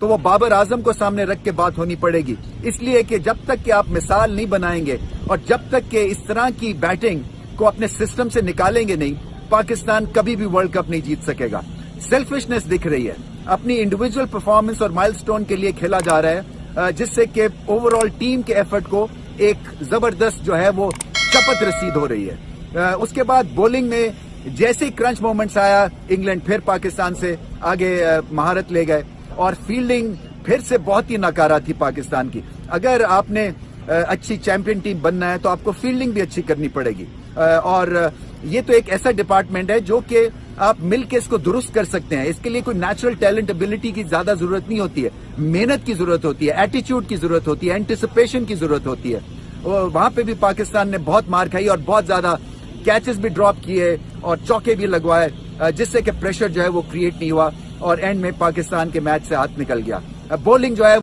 تو وہ بابر اعظم کو سامنے رکھ کے بات ہونی پڑے گی، اس لیے کہ جب تک کہ آپ مثال نہیں بنائیں گے اور جب تک کہ اس طرح کی بیٹنگ کو اپنے سسٹم سے نکالیں گے نہیں، پاکستان کبھی بھی ورلڈ کپ نہیں جیت سکے گا۔ سیلفشنس دکھ رہی ہے، اپنی انڈیویجول پرفارمنس اور مائل سٹون کے لیے کھیلا جا رہا ہے، جس سے کہ اوور آل ٹیم کے ایفرٹ کو ایک زبردست جو ہے وہ چپت رسید ہو رہی ہے۔ اس کے بعد بولنگ میں جیسے ہی کرنچ مومنٹس آیا، انگلینڈ پھر پاکستان سے آگے مہارت لے گئے، اور فیلڈنگ پھر سے بہت ہی ناکارہ تھی پاکستان کی۔ اگر آپ نے اچھی چیمپئن ٹیم بننا ہے تو آپ کو فیلڈنگ بھی اچھی کرنی پڑے گی، اور یہ تو ایک ایسا ڈپارٹمنٹ ہے جو کہ آپ مل کے اس کو درست کر سکتے ہیں۔ اس کے لیے کوئی نیچرل ٹیلنٹ ابیلٹی کی زیادہ ضرورت نہیں ہوتی ہے، محنت کی ضرورت ہوتی ہے، ایٹیچیوڈ کی ضرورت ہوتی ہے، اینٹیسپیشن کی ضرورت ہوتی ہے۔ وہاں پہ بھی پاکستان نے بہت مار کھائی اور بہت زیادہ کیچز بھی ڈراپ کیے اور چوکے بھی لگوائے، جس سے کہ پریشر جو ہے وہ کریٹ نہیں ہوا اور اینڈ میں پاکستان کے میچ سے ہاتھ نکل گیا۔ بولنگ جو ہے